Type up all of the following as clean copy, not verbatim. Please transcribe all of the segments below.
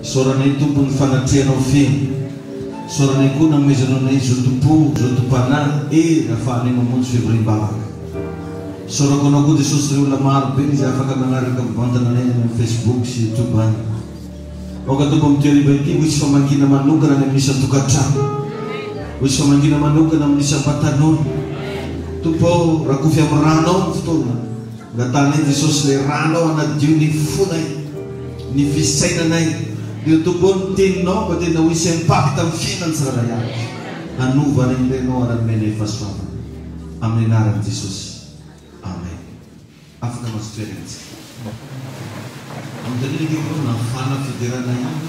Soranay tompony fanatrehanao feno. Soranay koa namezanao nay zao tompo, zao tompanay, ahafahanay mamonjy fivoriam-bavaka. Sorako anao koa Jesosy reo olona maro be izay afaka manaraka mivantana anay amin'ny Facebook sy YouTube any. Oka tompo amin'ny toeriba ity, ho isy famangina manokana ny amin'ny isan-tokantrano. Ho isy famangina manokana amin'ny isam-patanona. Tompo rakofy amin'ny rano ao ny fotoana. Ngatanay Jesosy le rano ao anadio ny fonay, ny fisainanay. Io tompo ny teninao mba tena ho isy impact amin'ny fiainany tsirairay avy. Hanovana indrenao anamenay fahasoavana. Amin'ny anaran'i Jesosy. Amen. Afaka masotoerantsika. Amin'ny dalily ko nafana fiderana ihany.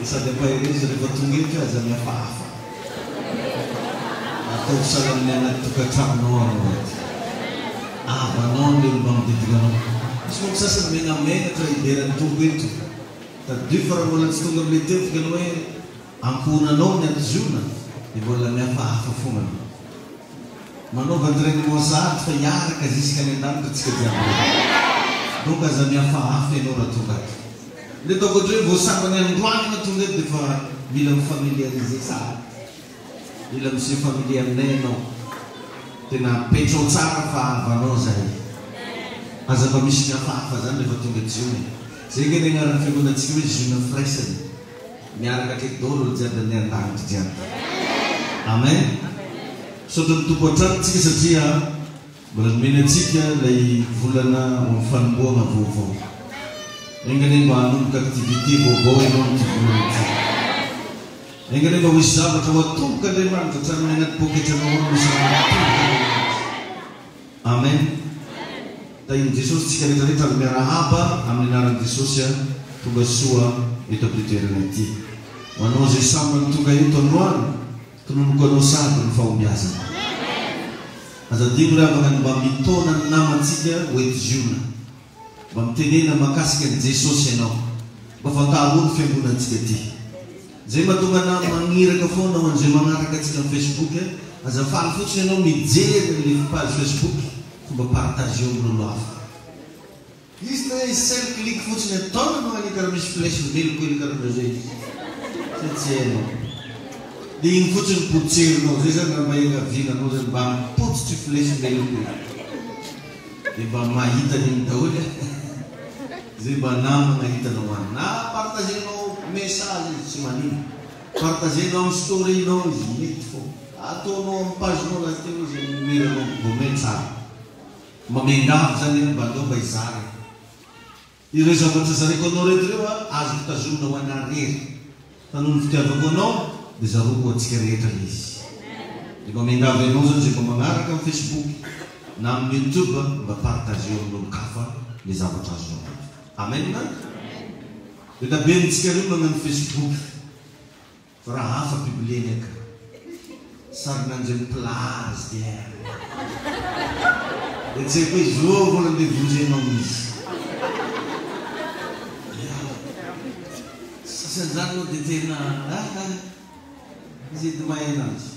Sady ampaherezy rehefa tonga eto aza mihafahafa. Atao salaminy anaty tokantranonao anao aty. Avanao ny olo manodidinanao. Misy moko sasany menamenatra iderany tonga eto. Tadio fa raha mbola tsy tonga amin'ilay teo fikany hoe amponanao ny antozona dia mbola mihafahafa fogna. Manaova an'ireny moasary fa hiaraka zisika any an-danitra tsika jiaby. Donc aza mihafahafa ianao raha tonga ato. Le ataoko ohatra hoe voasangany androany na tonga eto dia fa mila mifamiliarize tsara. Mila miseho familia aminay ianao. Tena petrao tsara fa avanao zay. Aza mba misy mihafahafa zany rehefa tonga jiony. Zay keny agnaran'ny fiangonantsika hoe jiona fraisany. Miaraka akeky daholo olo jiaby amin'ny an-danitra jiaby. Amen. Saotra ny tompo an-tranontsika satria mbola nomena antsika ilay volana amin'ny fanomboana vaovao. Engany mba hanomboka activité vaovao ianao amin'ity volana ity. Engany mba misy zavatra ho atomboka Andriamanitra hatramin'ny anaty poketranao misy atomboka. Amen. Tahin'i Jesosy tsika rehetrarehetra ary miarahaba amin'ny anaran'i Jesosy tonga soa eto amin'ny toerana ity. Manao zay sambany tonga eto androany tononoko anao sady ny fahombiazana. Azadino ravaka mba mitona ny namantsika hoeto ziona. Mba mitenena makasika ny Jesosy ianao. Mba fantaroa ny fiangonantsika ity. Zay mahatonga na magniraka foana ho an'izay magnaraka antsika amin'ny Facebook. Azafaly fotsiny ianao mijery ny page Facebook fomba partage amin'olo hafa. Izy na seul clic fotsiny ataona no any karaha misy flèche veloko ely karaha zay. Tsy hainao. Dia igny fotsiny potserinao zay zany raha mahenga vinanao zany mba mipotsitry flèche veloko ely. Dia mba mahita n'igny daholo. Zay mba namana hitanao any. Na partagenao message izy tsy manino. Partagenao amin'ny story-nao izy mety fô. Ataonao amin'ny page-nao raha teo izy numéro-nao vomeny tsara. Mamengavy zany mba andao mba hizara. Ireo zavatra zareko anao rehetra ireo azo hitazomina ho anarrery. Fa noho ny fitiavako anao dia zaroko antsika rehetra izy. Dia mamengavy ianao zany zay mba magnaraka amin'ny Facebook na amin'ny YouTube mba partage amin'olo-kafa le zavatra azonao. Amen na? Dia tabenitsika reo magnano Facebook. Fa raha hafa biblieny aka. Sarinan'izay plage dia. Dia tsy haiko hoe zao vola andeha vonjenao izy. Sasany zany moa dia tena izy dia mahay anazy.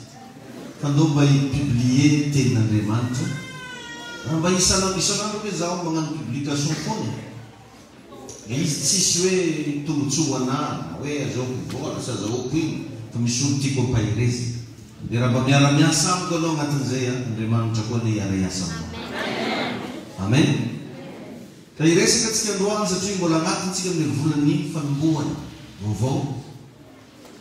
Fa ndao mba hipublier tenin'Andriamanitra. Mba isanandro hoe zaho magnano publication foana. Izy tsisy hoe tombotsoa anahy hoe azahoako vola sa azahoako iny fa misy olo tiako ampahirezy. Dia raha mba miara-miasa amiko anao agnatin'izay Andriamanitra koa ny hiara-iasa aminao. Amen. Ka iresaka antsika androany satria mbola agnatintsika amin'ny volany fanombohana vaovao.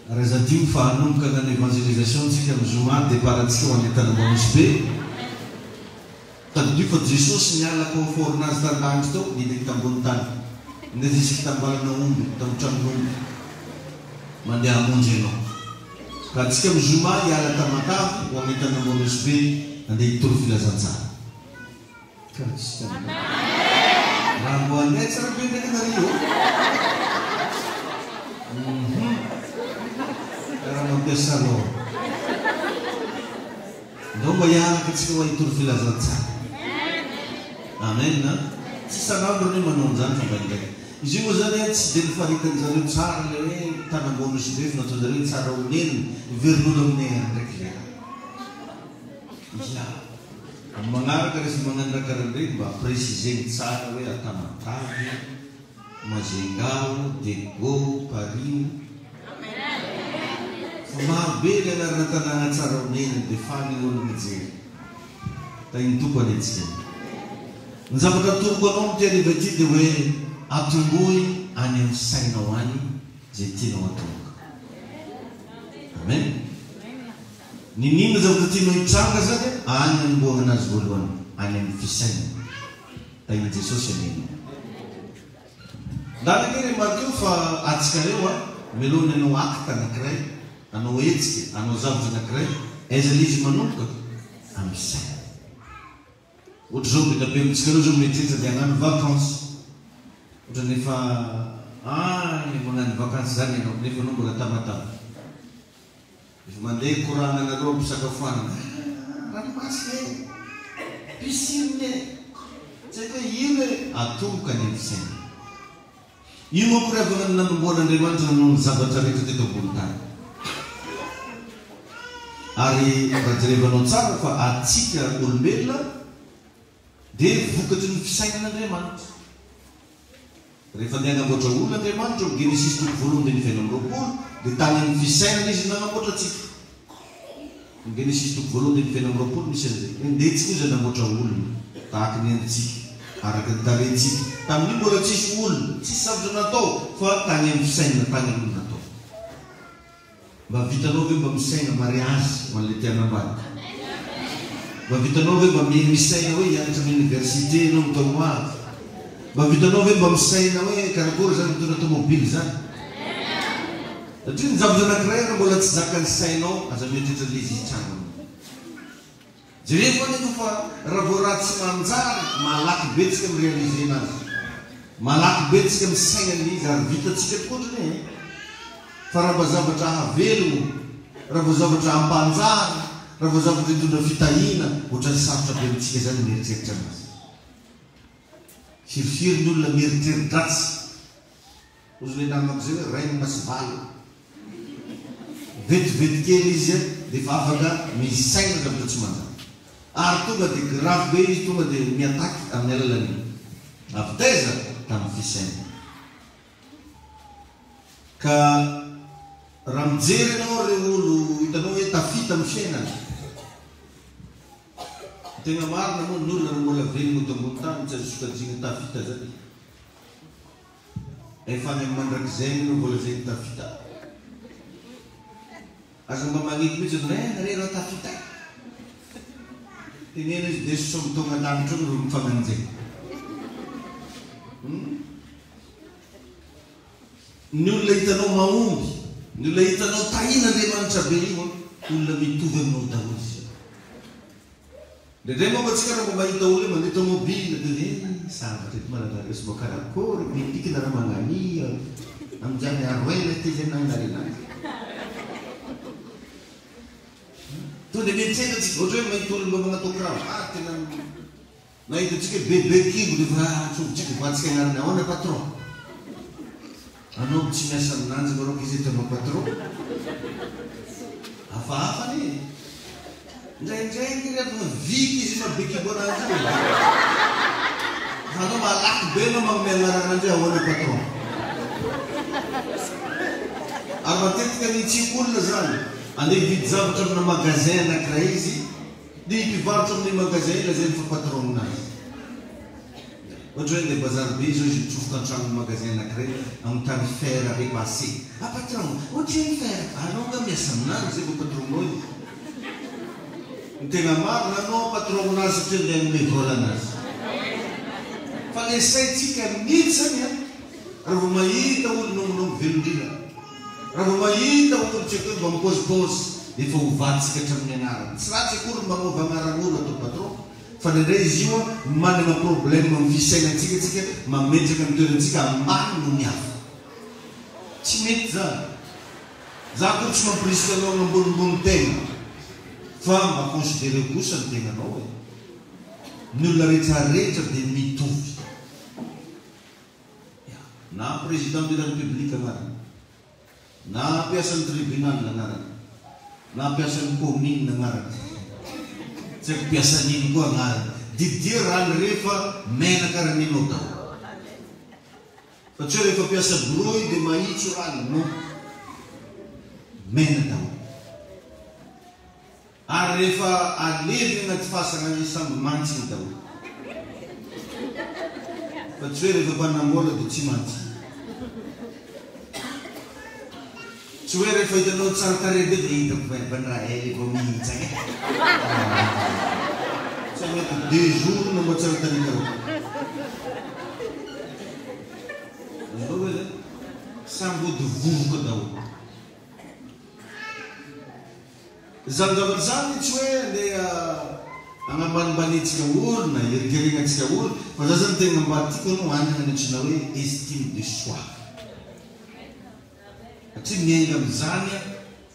Raha zadio fa hanomboka agna evangelisation tsika amin'ny zoma départ antsika ho any an-tanambamisy be. Tadio fa Jesosy niala confort nazy tan-danitra tao nidety tambony tany. Ndeha zisika tambalana omby tamotranon'omby mandeha hamonjy ianao. Ka antsika amin'ny zoma hiala tamatavy ho any an-tanambamisy be andeha hitoro filazantsara. Raha mbo andeha tsara be ndraiky nario. Raha mampiasa anao. Ndao mba hiaraka antsika ho hitoro filazantsara. Amen na? Tsy sanandro ny manao an'izany fa mba ndraiky. Izy io moa zany tsy dia nifaritany zareo tsara le hoe tanambônisy be fa natao zareo tsara oneny verin'olo aminay ndraiky le. Manaraka resy magnano karan'ireny mba préciseny tsara hoe Atamatavy, Majengao, Dego, Parimo. Fa marobe ny anarana tanàna tsara onena dia fany olo mijery. Tainy tompo anetsika. Ny zavatra atoroko anao amin'ny teny ity dia hoe atombohy any amin'ny sainao any izay tianao atomboka. Amen. Ninona zavatra tianao hitranga zany any anombohana anazy voalohany any amin'ny fisainana. Tainy Jesosy anena. Dalakely marikeo fa atsikareo melohany anao akta anankiray, anao etsika, anao zavatra anankiray, aiza ilay izy manomboka amin'ny saina. Ohatra zao be amitsika zao mieritreritra dia hagnano vacances. Ohatra nefa magnano vacances zany ianao nefa anao mbola Tamatavy. Efa mandeha korana anareo ampisakafoanana. Ranomasina e, piscine e, tsy haiko hoe ino e, atomboka any amin'ny saina. Io manko rehefa nanomboan'Andriamanitra noho ny zavatra rehetra teto ambony tany. Ary raha jerevanao tsara fa atsika olombelona dia vokatry ny fisainan'Andriamanitra. Rehefa andeha hanamboatra olon'Andriamanitra ao Genesis 1:29 dia tany amin'ny fisainana izy nanamboatra atsika. Genesis 1:29 misy an'izay. Endetsika izy hanamboatra olona tahaka ny endritsika. Araka ny talentsika. Tamin'io mbola tsisy olona, tsisy zavatra natao fa tany amin'ny fisainana tany aloha natao. Mba vitanao ve mba misaina mariage ho an'ilay tianambady? Mba vitanao ve mba misaina hoe hianatra amin'ny université ianao mitao hoavy? Mba vitanao ve mba misaina hoe karakory zany mitondra tomobily zany? Satria ny zavatra anankiray raha mbola tsy zakany sainao aza mieritreritra ilay izy hitranga. Jereko anefa fa raha vao ratsy manjary malaky betsika mirealizena azy. Malaky betsika misainana izy ary vitatsika tokoa e. Fa raha vao zavatra havelogno, raha vao zavatra ampanjary, raha vao zavatra hitondra fitahina, ohatran'ny sarotra be amintsika zany mieritreritra anazy. Firifiry ny olona mieritreritratsy. Ozy le namako zay hoe rainy masivaly. Vetivety kely izy dia efa afaka misaina zavatra tsy manjary. Ary tonga dia grave be izy tonga dia miataky amin'ny alalan'iny. Avitaiza tamin'ny fisainana. Ka raha mijery ianao ireo olo hitanao hoe tafita amin'ny fiainana. Tegna marina moa ny olona raha mbola velogno eto ambony tany tsy azo sokajiana tafita zany. Efa any amin'ny mandrakizay no mbola zay ny tafita. Aza mba magnety mihitsy nareo tafita. Tenena izy dia sosomy tonga an-danitra eo no mifagnanjay. Ny olona hitanao mahomby, ny olona hitanao tahina Andriamanitra be io, olona mitovy aminao daholo izy. Indray moa tsika raha mba mahita olona mandeha tomobile dia zavatra eto Malagasy sy mba karakory mitikina raha magnania amin'izany aroela tezy anangarenany. Tonga dia miantsena tsika ohatra hoe mahita olona mba magnatao kravaty tena nahita tsika bebe kibo dia fa tsobotsika vatsika anarany ahoana patron. Anao tsy miasa aminanjy maroko izy eto anao patron. Hafahafa ny indraindray ny rehefa viky izy mabe kibo anazy io. Fa anao malaky be anao magnome anaran'andray ahoana patron. Ary matetika ny tsik'olona zany andeha hividy zavatra amina magasin anankiray izy dia mpivarotra amin'ny magasin lazay fa patron aminazy. Ohatra hoe ilay bazary be zao izy mitsofoka an-trano magasin anankiray amin'ny tany fer repassé. Ah patron, ohatra ny fer, anao nga miasa aminazy zay fa patronao io. Ny tegna marina anao patron aminazy satria ilay amin'ny vola anazy. Fa ilay saintsika mihitsy zany raha vao mahita olona velondrina. Raha vao mahita olo tsy haiko hoe mba mipôzipôzy dia efa hovatsika hatramin'ny anarany. Tsy ratsy akory magnova anaran'olo atao patron. Fa nindray izy io manana problème amin'ny fisainantsika tsika mametraka amin'ny toerantsika ambany no mihafa. Tsy mety zany. Za koa tsy mampirisika anao ambonimbony tegna. Fa mba considéré kosa ny tegnanao e. Ny olona rehetrarehetra dia mitovy. Na président de la République agnarany, na mpiasan'ny tribunal agnarany, na mpiasan'ny commune agnarany. tsy haiko piasan'iny koa agnarany didia rano rehefa menaka ran'inao tao fa tsy hoe rehefa piasa broy dia mahitso rano no mena tao ary rehefa alevy agnaty fasana ny samby mantsiny tao fa tsy hoe rehefa mpanambola dia tsy mantsy tsy hoe rehefa hitanao tsara tare be dia hitako vandraha ely vao mihitsaka tsy mety 2 jours no mba tsara tare tao anao hoe zay samby ody vovoka daholo zavatra zany tsy hoe andeha agnambanimbaniantsika olona ierikeregnatsika olona fa za zany tegna mba tiako anao anana anatrina hoe estime de soi satria miainga am'izany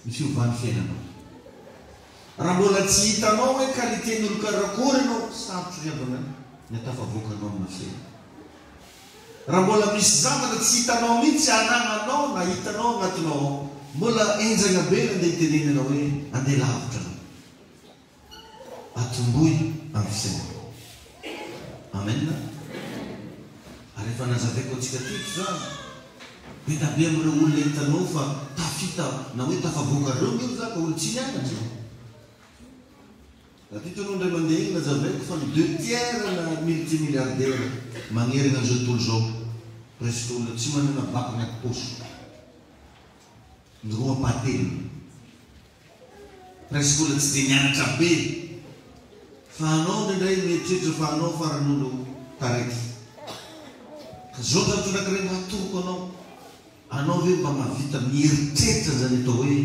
ny fiovan'ny fiainanao raha mbola tsy hitanao hoe qualité-n'olo karakory anao sarotra riavana ny atafavoakanao amina fiaina raha mbola misy zavatra tsy hitanao mihitsy anananao na hitanao agnatinao mbola enjagna be na andeha hitenenanao hoe andeha lavitra anao atomboy amin'ny fisainanao amen ary efa nazavaiko antsika tiko zany be tabe amin'ireo olona hitanao fa tafita na hoe tafavoaka reo io zaka olo tsy nianatra Atitano ndray mandeha iny nazavaiko fa ny 2/3 na multimilliardaire magnerina an'izao tontolo zao presque olona tsy manana baka agnaty poso ny roa pately presque olona tsy dia nianatra be fa anao ndraindray mieritreritra fa anao faran'olo taraiky ka zao zavatra anankiray mahatoko anao hoe mba mahavita mieritreritra zany atao hoe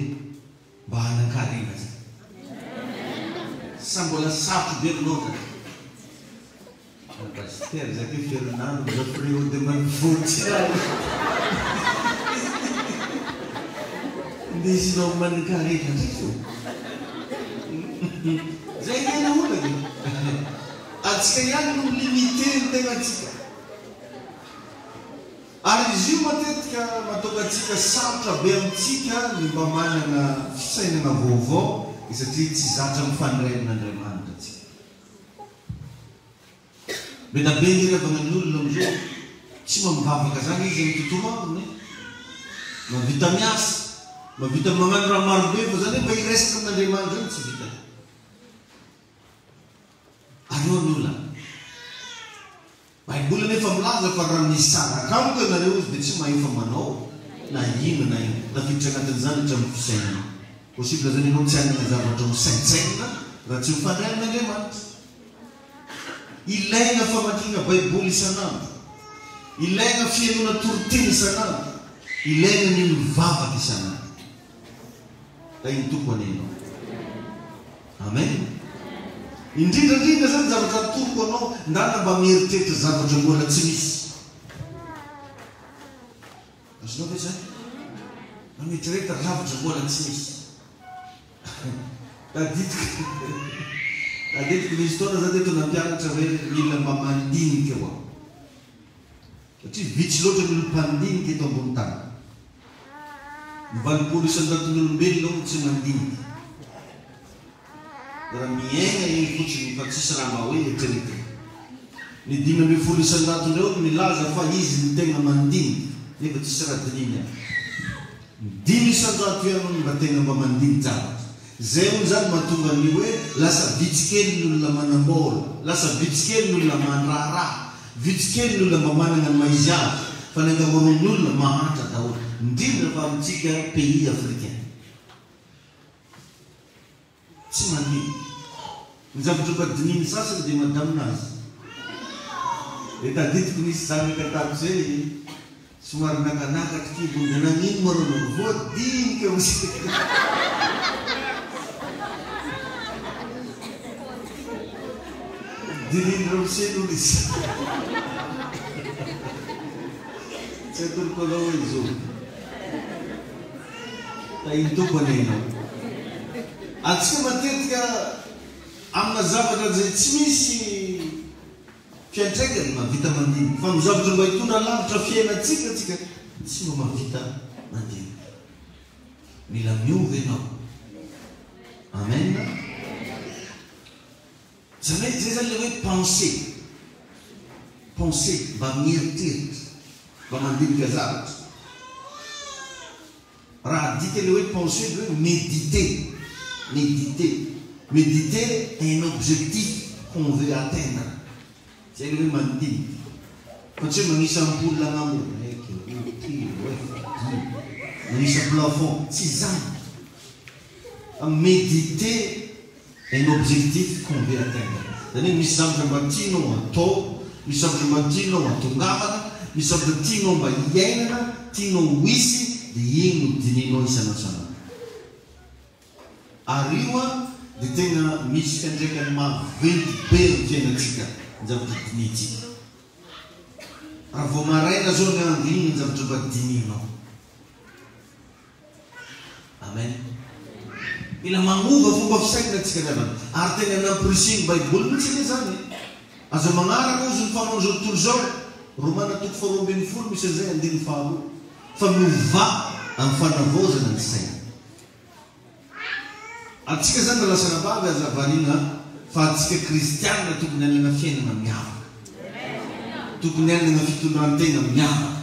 mba hanan-karena zany sa mbola sarotra be aminao zany pasteur zake Fernando za freo de manifotsy ndesinao manan-karena ndraiky fo zay nena olana atsika ihany no limité ny tegna atsika ary izy io matetika mahatonga atsika sarotra be amintsika ny mba manana fisainana vaovao satria tsy zatra mifandray-n'Andriamanitra atsika be da be nirevagna ny olona amizao tsy mamivavaka zany izy amin'ny tontolo ambiny mavita miasa mavita magnano raha marobe fa zany mba hiresaka amin'Andriamanitra iny tsy vita areo ny olona baiboly nefa milaza fa raha misy saraka amiko ianareo izy dia tsy mahefa manao na ino na ino tafiditra agnatin'izany hatramin'ny fisainana possible zany ianao tsy hanana zavatra misaintsaina raha tsy mifandray amin'Andriamanitra ilaina famakiana baiboly isanandro ilaina fianona toroteny isanandro ilaina ny mivavaka isanandro da iny tompo anenao amen indrindrandrindra zany zavatra tompo anao ndana mba mieritreritra zavatra mbola tsy misy azonao ve zany mamietrereta zavatra mbola tsy misy taditiko misy taona za teto nampianatra hoe mila mba mandinika eo aho satria vitsy loatra ny olo mpandinika eto ambony tany ny 20 isan-jaton'olombelona tsy mandinika raha miaigna iny fotsiny fa tsisy raha mba hoe eritreretina ny 5 isan-jaton'eo milaza fa izy ny tegna mandinika nefa tsisy raha dininy ny 5 isan-jato ianao mba tegna mba mandinika zavatra zay hono zany mahatonga ny hoe lasa vitsikely ny olona manambola lasa vitsikely ny olona mandraharaha vitsikely ny olona mba manana ny maizy azy fa ny ankamoron'ny olona mahantra daholo indrindra fa amintsika pays africain tsy mandinika ny zavatra badininy sasany dia madaminazy etaditiko nisy zanakatako zay somary nakanakatra kibony nanino maronao voadinika mosika dinindra misen'olo izy tsy atoloko anao hoe izao da iny tompo anenao atsika matetika amina zavatra zay tsy misy fiantraikany mavita mandinika fa mizavatra mba hitondra lavitra fiainatsika atsika tsy mba mavita mandinika mila miova ianao amen zay zany le hoe pensée mba mieritreritra mba mandinika zavatra raha dika le hoe pensée le hoe méditer un objectif qu'on veut atteindre zay le hoe mandinika fa tsy hoe magnisa ampoule lagnamo magnisa plafond tsy zany méditer un objectif qu'on veut atteindre zany misy zavatra mba tianao atao misy zavatra mba tianao atongavana misy zavatra tianao mba hiainana tianao hisy dia igny no dininao isanasana ary io dia tegna misy fiandraikany maventy be ny fiainatsika ny zavatra dinitsika raha vao maraina zao ny andro igny ny zavatra mba dininao amen mila magnova fomba fisaina atsika zavana ary tegna nampirisiny baiboly mihitsy zany azo magnaraka ozy ny fanao zao tontolo zao Romana 12:20 misy zay 15 fa miova amin'ny fanavaozana ny saina atsika zany lasa nabavy azavarina fa atsika kristianina tokony hanana fiainana miavaka tokony hanana fitondrantegna miavaka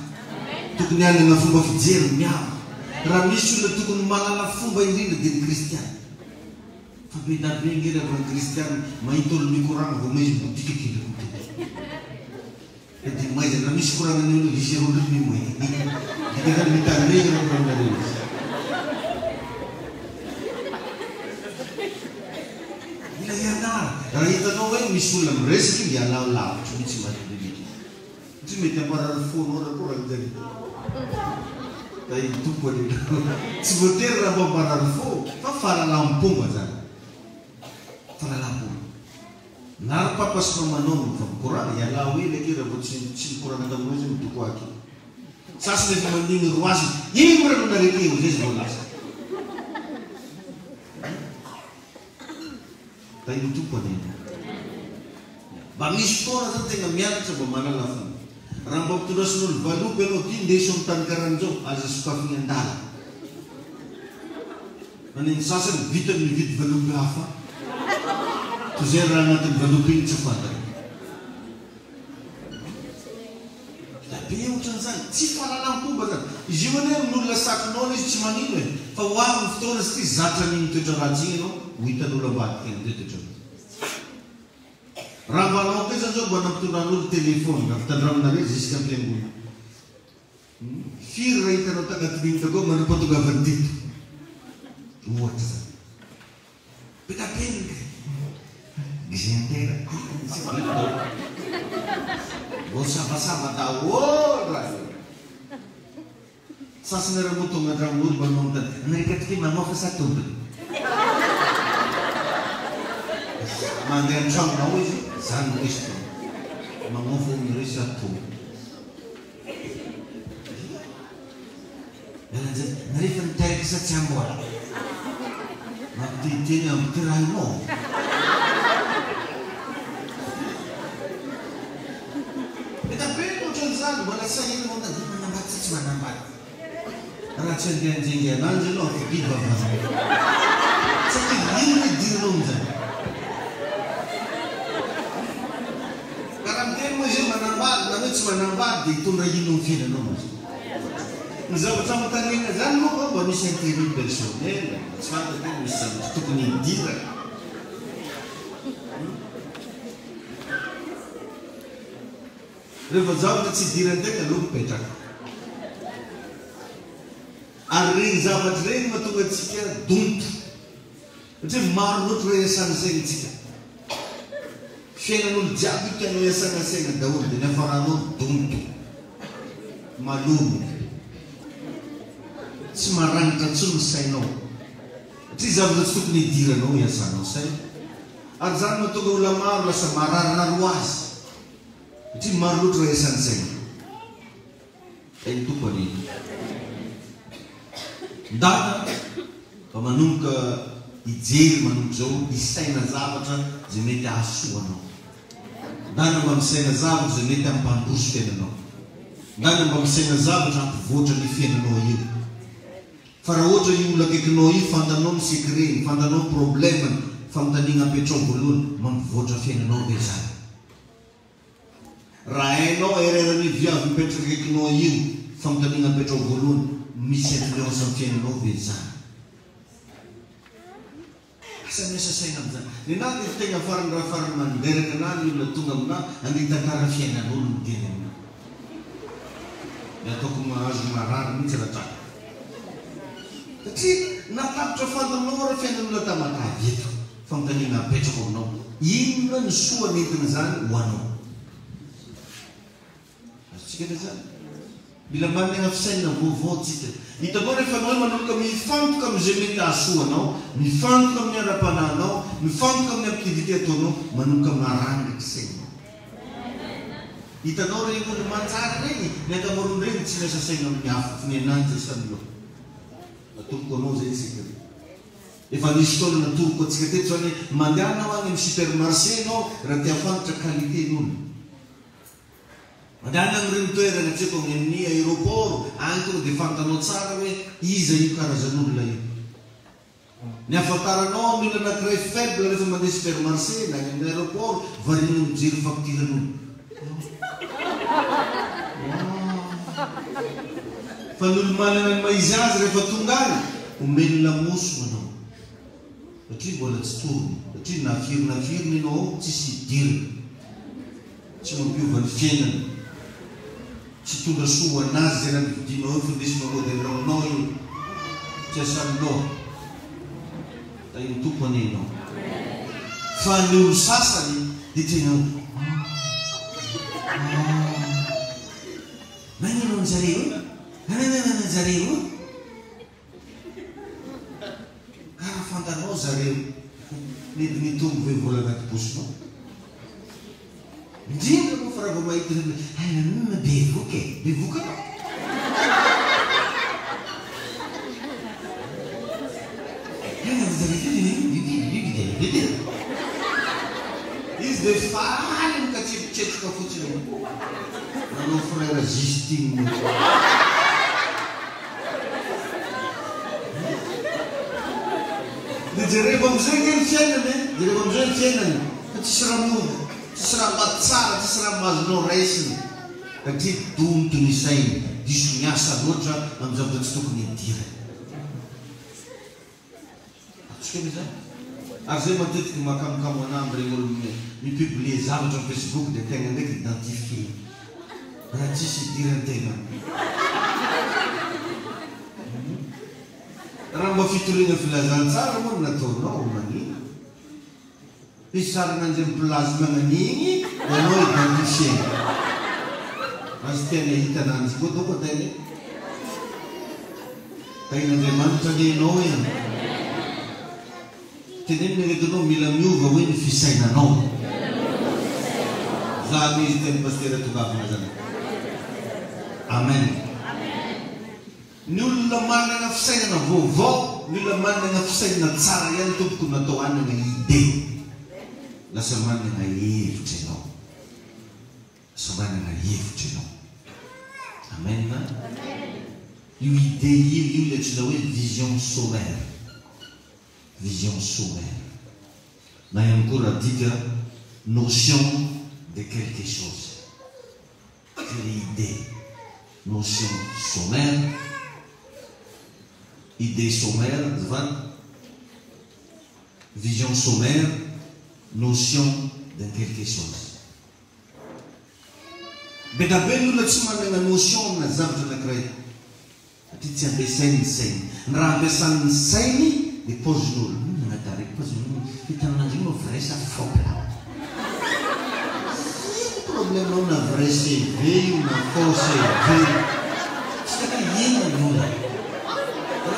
tokony hanana fomba fijery miavaka raha misy olona tokony malala fomba indrindra dia ny kristiana fa be dabe ngely avy ny kristiana mahita olo mikoragna vao maizy botika kely dia maizy raha misy koragnany olo liserolo mimoe dikazany mitarregny raha koragnareo ila ianara raha hitanao hoe misy olona miresaky dia alao lavitra mihitsy mahabibiky tsy mety amparary fonao raha koragnzany da iny tompo any tsy voatery raha mba amparary fo fa fahalalam-pomba zany fahalalam-pomba na ry papa sy mamanao no fa mikorana iala hoe leky raha vao tsy mikorana taminao zay mitoko aky sasy rehefa mandigny roasy iny rano narekeo zay zao lasa da iny tompo any mba misy fotoana zany tegna mianatra mba malala fomba raha mba mpitondrasin'olo valopy ianao ty ndeso amin'ny tany karan'izao aza sokafiny an-dala maneny sasany vita mividy valopy hafa toy zay raha anatin'ny valopy igny tsy fantany da be ohatran'izany tsy fahalalam-pomba zany izy io ane amin'olona sakinao izy tsy manino e fa ho avy ny fotoana sy ty zatra an'igny toetra ratsy igny anao ho hitan'olo ambadiky an'izay toetra raha vanao koe zany zao mba nampitondran'olo telefony raha fitandraminareo jusqu'à ampiangoly firy raha hitanao takatilinita koa manapatongavany dito ohatra zany petapenike gizentera vo savasava daholo raha sasany raha moa tonga andragn'olo mba mamitany anarikatike mamafa sa tombony mandeha an-tragnonao izy zany no resy mamofa ny resy atombo alan'izay narehefa nitariky sa tsy ambola mampititeny ampitirahinao metapeny ohatran'izany mbola sahinanao na dia manambady sa tsy manambady raha tsy andehanjengy ananjy anao fibidy vavana satria ino ny dirinao amizany manambady na hoe tsy manambady dia hitondra ino ny fiainanao mazy ny zavatra matanena zany moa mba misy intérêt personnel tsy fantatena misy zavatra tokony hidira rehefa zavatra tsy hidiran-tegna aloha mipetraka ary regny zavatra regny mahatonga atsika donto satria maro loatra raha iasana saintsika fiainan'olo jiaby io tianao iasana saina daholo dia nafaranao donto malomo tsy maranitra ntsony ny sainao satria zavatra tsy tokony hidiranao iasanao saina ary zany mahatonga olona maro lasa mararina ro azy satria maro loatra raha iasany saina iny tompo aniny ndana fa manomboka hijery manomboka zao isaina zavatra zay mety ahasoanao ndana mba misaina zavatra zay mety ampandroso fiainanao ndana mba misaina zavatra ampivoatra ny fiainanao io fa raha ohatra io olo akaikinao io fantanao ny secret fantanao ny problème fanontaniana apetrao voalohany mampivoatra fiainanao ve zany raha hainao ererany viavy mipetraka ekinao io fanontaniana apetrao voalohany misy influence amin'ny fiainanao ve zany asa miasa saina am'zany ny nahy dia tegna farany raha farany manderaka ana ny olona tonga amina andeha tantara fiainan'olo ny teny amina ny ataoko mahazo marary mihitsy raha traka satria natapitra fantanao raha fiainan'olona tamatavy eto fanontaniana apetrako aminao inona ny soa nentina zany ho anao azotsika le zany mila manana fisainana vaovao tsika hitanao rehefa anao manomboka mifantoka am'izay mety ahasoanao mifantoka amin'ny ara-panahinao mifantoka amin'ny activité ataonao manomboka marandraky sainao hitanao regny olo manjary regny ny akamarony regny tsy miasa saina amin'ny afo ny ananjy zay samilo natomoko anao zay tsika efa nisy fotoana natomoko atsika teto zany mandehanao any amin'ny supermarché anao raha tia fantatra qualité-n'olo mandehana amin'ireny toerana tseko amin'ny aéroport any tonga dia fantanao tsara hoe iza io karazan'olona io ny afantaranao amin'ny olona anankiray faible rehefa mandeha supermarché na any amin'ny aéroport variana mijery facturan'olo fa ny olo manana ny maizy azy rehefa tonga any omeny lamosona anao satria mbola tsy torony satria nafiriny anao tsisy dirina tsy mampiova ny fiainana tsy tonga soa anazy zay raha mividinao eo findesina modelanao io tsy asaminao da iny tompony anao fa ny olo sasany dia tena magnino anjareo nananana zareo karaha fantanao zareo mety mitombo hoe vola anaty bosinao indrindra moa fa raha vao mahita nanana bevoka e bevoka anao izy dia faly mikatsepitsetroka fotsiny nanao frère Justine dia jereva am'izay ny fiainany jereva am'izay ny fiainany fa tsisy raha mova tsisy raha maty tsara tsisy raha mahazonao raisiny satria donto ny sainy diso miasa loatra amin'ny zavatra tsy tokony idira atsika zany ary zay matetiky makamokamo ana am'regny olo mipiblie zavatra am Facebook dia tegna ndraiky identifie raha tsisy idiran-tegna raha mba fitoriana filazantsara moa nataonao manino misy sarananjy amin'ny place magnanigny anao identifie azy tena hitananzy koa doko tena tain'Andriamanitra anenao eny tenenina reto anao mila miova hoe ny fisainanao zany izy teny pastera tongavina zany amen ny olona manana fisainana vaovao ny olona manana fisainana tsara ihany tompoko natao anana ide lasa manana hevitra ianao lasa manana hevitra ianao amen io ide io le antsina hoe vision sommaire vision sommaire na ihany koa raha dika notion de quelque chose c'est l'idée notion sommaire idée sommaire vision sommaire notion de quelque chose bedabe ny olona tsy manana notion amina zavatra anankiray satria tsy ampiasainy ny sainy ny raha ampiasan'ny sainy dia pozin'olo nanadareko pozin'olo hitanananjy io vrai sa faux là problème ao na vrai CV io na faux CV tsy taka inona ny olona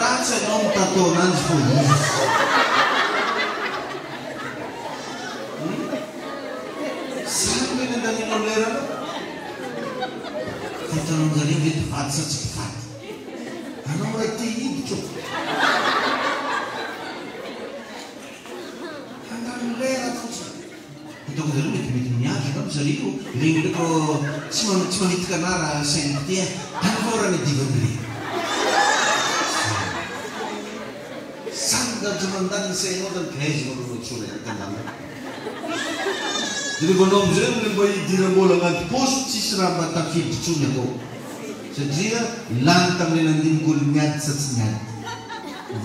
ratsy anao mitatao ananjy fo izy samy eny andaninao lerana fitananjareo vety vaty sa tsy vaty anao ray te hiditra andano lera fotsiny hitako zareo mety miazo ka zareo regny ndraiko tsy manitika ana raha sainy tia any vao raha ny divandre tafakatra mandany sainao da mikaizy manao tsona yakandana dia rehefa anao amizay le mba hidiram-bola agnaty paosy tsisy raha mba tafiditra tsony akao satria lany tamin'ny nandimik'olo miady sa tsy miady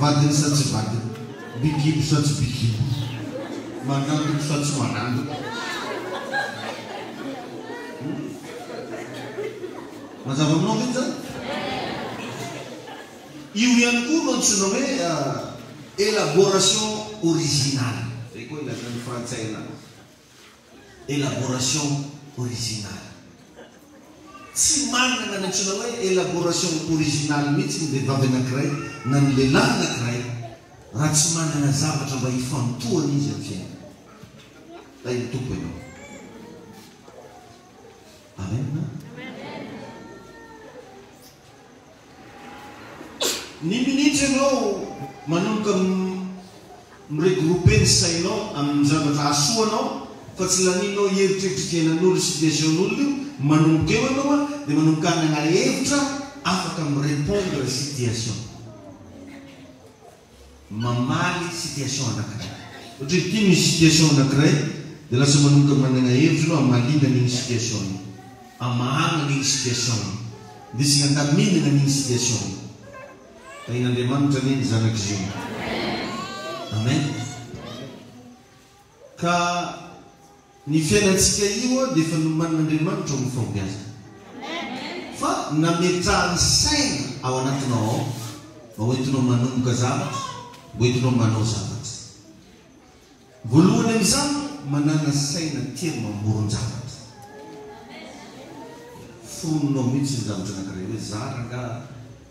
vadiny sa tsy vadiny bikibo sa tsy bikibo manandoko sa tsy manandoko mazava aminao veny zany io ihany koa no antsoina hoe élaboration originale zay koa ilazany frantsay anazy élaboration originale tsy manana ny antsoina hoe élaboration originale mihitsy ny vehivavy anankiray na ny lehilahy anankiray raha tsy manana zavatra mba hifantohana izy amin'ny fiaina da iny tompo ianao amen ny minitra ianao manomboka miregroupe ny sainao amin'ny zavatra asoanao fa tsy laninao heritreritra fiainan'olo situation'olo io manomboka eo ianao dia manomboka hanana hevitra afaka mirépondre situation mamaly situation anankiray ohatra hoe ity misy situation anankiray dia lasa manomboka manana hevitra anao amalina n'igny situation io amahana n'igny situation io dia sy andaminana n'igny situation io da in'Andriamanitra niny zanak'izy io amen ka ny fiainantsika io dia efa nomanin'Andriamanitra ho mifampiasa fa nametrahany saina ao anatinao ao mba hoentinao manomboka zavatra mba hoentinao manao zavatra voalohany amin'izany manana saina tia mamoron-javatra forononao mihitsy ny zavatra anankiray hoe zaranga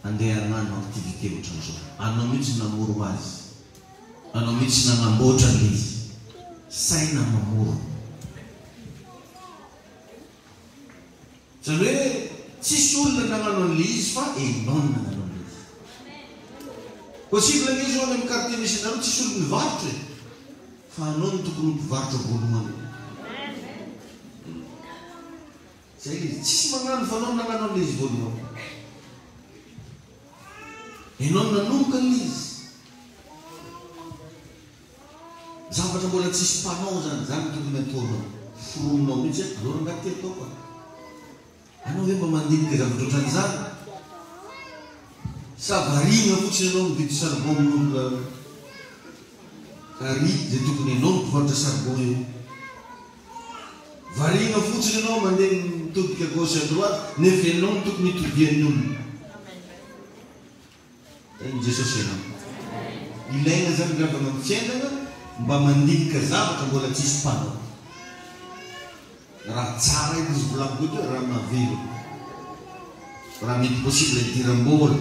andeha hagnano activité ohatran'izao anao mihitsy namoro azy anao mihitsy nanamboatra an'izy saina mamoro zany hoe tsisy olona nagnano an'le izy fa enao nagnano an'le izy possible an'izy ho any amin'ny quartier misy anareo tsisy olo mivarotra fa anao no tokony mpivarotra voalohany zay izy tsisy magnano fa anao nagnano an'le izy voalohany enao nanomboka an'izy zavatra mbola tsisy mpanao zany zany tokony ataonao forononao mihitsy alora angaty atao fa anao hoe mba mandinika zavatra ohatran'izany sa varina fotsiny anao mividy charbon amin'olona ary zay tokony anao mipivarotra charbon io varina fotsiny anao mandeha mitodika gauche à droite nefa ianao no tokony hitodian'ny olona iny Jesosy ianao ilaina zany gravana amin'ny fiainana mba mandinika zavatra mbola tsisy mpanao raha tsara edy izy volako koa raha mavelo raha mety possible hidiram-bola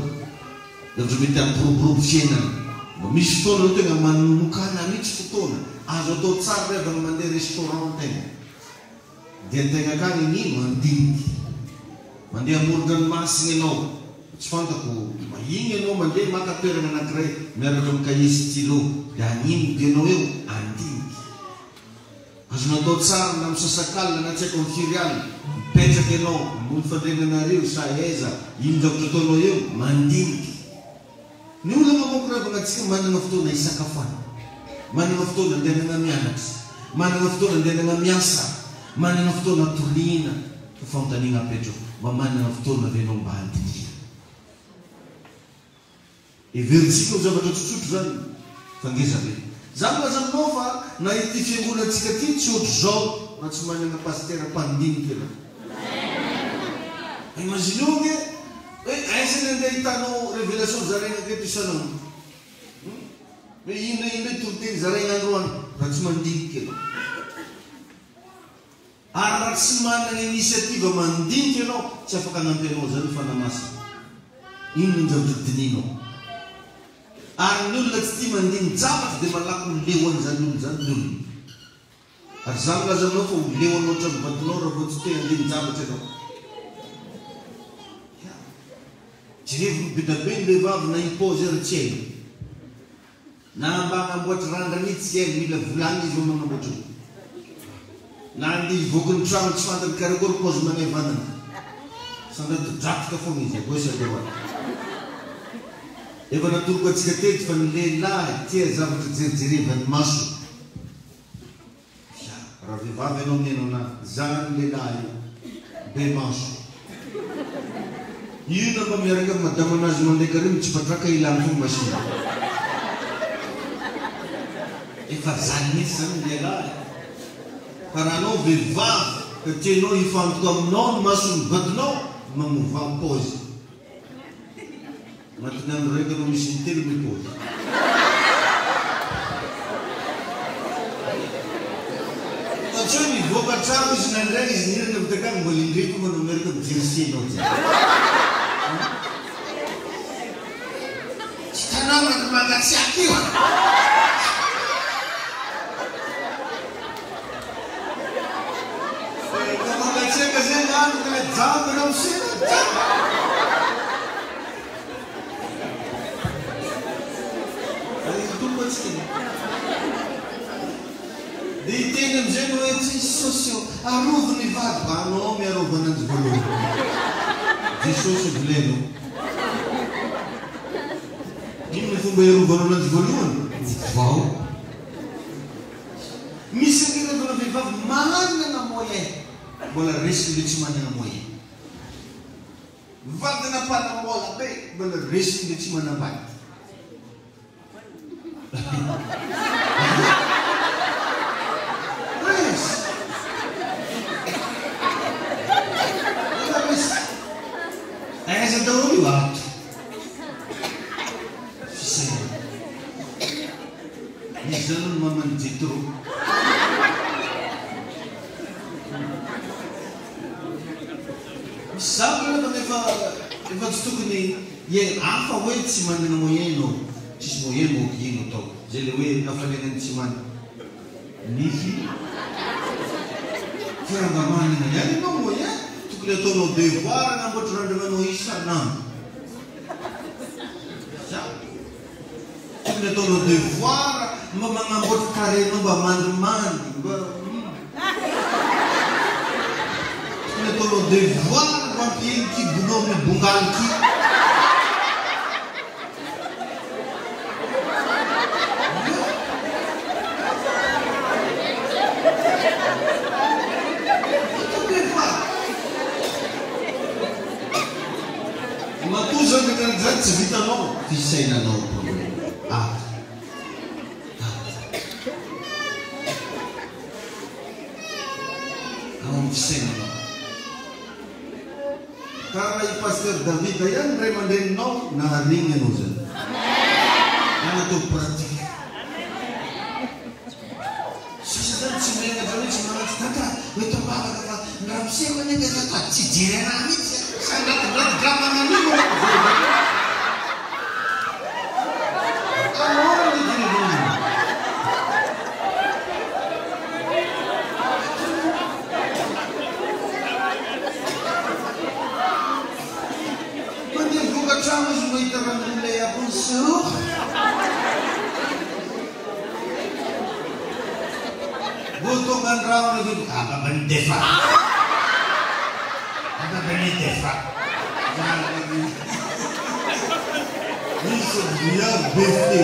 zavatra mety ampiroborobo fiainana mba misy fotoana ao tegna manomokana mihitsy fotoana azo atao tsara revana mandeha restaurant tegna dia tegna akany iny mandiniky mandeha amoron-dranomasina ianao tsy fantako mahigny ianao mandeha maka toerana anankiray miaraka amin'ny cahier stylo dia anino dianao eo andiniky azonao atao tsara na misasak'alina na tsy haiko amin'ny firy alina mipetraka ianao ambony fandrenanareo sa aiza ino zavatra ataonao eo mandiniky ny olona mamoko revana antsika manana fotoana isakafana manana fotoana andehanana mianatra manana fotoana andehanana miasa manana fotoana tolina fafanontaniana apetrako mba manana fotoana venao mba andiniky everitsika ho zavatra tsotsotro zany fangeza be za mlaza aminao fa na ity fiangonantsika ty tsy ohatry zao raha tsy manana pastera mpandiniky ena imagineo nge hoe aizany andeha hitanao révélation zaraigna keto isanao hoe ino ino toroteny zaraigna androany raha tsy mandiniky ena ary raha tsy manana initiative mandiniky ianao tsy afaka anampianao zany fanamasina ino ny zavatra dininao ary ny olona tsy tia mandiny javatra dia malaky holehoan'izany olo zany ny olona ary zany lazanao fa holehoanao hatramin'ny vadinao raha vo tsy te handiny javatra ianao jerevo mibedabe ny vehivavy na impose ary tsy hainy na mba hanamboatra randrany tsy hainy mila volany izy vo manamboatra na andeha hivoaka ny trano tsy fantany karakory pose manevanana sandraty dratika foana izy gauche à droite efa natoloko atsika teto fa ny lehilahy tia zavatra jerijereva ny maso raha vehivavy ianao menao na zany lehilahy be maso ino mba miaraka amin'ny madama anazy mandraika reny tsy patraka ilany fo masina efa zany mihitsy zany ny lehilahy fa raha anao vehivavy ka tianao hifantoka aminao ny masony vadinao mamovampozy matiny amin'ny raika anao misy ny telo mipozy satria mivoaka trano izy nandray izy nirana mitakany mbola indreko manao miaraka mijerysenao zay tsy tanao raha mangatsiaky io mangatsiaka zay nandro ka le jambo anao misena dia iteny amizay no hoe tsisy sosio arovo ny vady ba anao miarova ananjy voalohany jesosy voleno ino ny fomba iarovana ananjy voalohany vao misy ngiravana vehivavy manana moyen mbola resiny le tsy manana moyen vadina panamola be mbola resiny le tsy manavady aiza daholo io ato fisena misy zany no mamany jetro misy zavatra nefa tsy tokony hafa hoe tsy manana moyen ianao tsisy moyen moky ino atao zay le hoe afalegnany tsy manana misy firangamanina ihany ianao moyen tokony ataonao devoir namboatra randramanao isanandro tokony ataonao devoir mba magnamboatra karenao mba mandrimandry mba tokony ataonao devoir mba ampihely kibonao mibongany ki zany tsy vitanao fisainanao problème ao amin'ny fisainanao karaha i pasteur Davida ihany ray aman-dreninao nahariny anao zany anatao pratique sasa zany tsy menatra hoe tsy manaty tata hoe tombavaka fa nrapiseko anefa zata tsy jery anahy mihitsy sandratindraty dramanan'io Tramos muito ranule a função. Butuh gandrau lagi apa bendefa? Apa bendefa? Jangan lagi. Isso dia besti.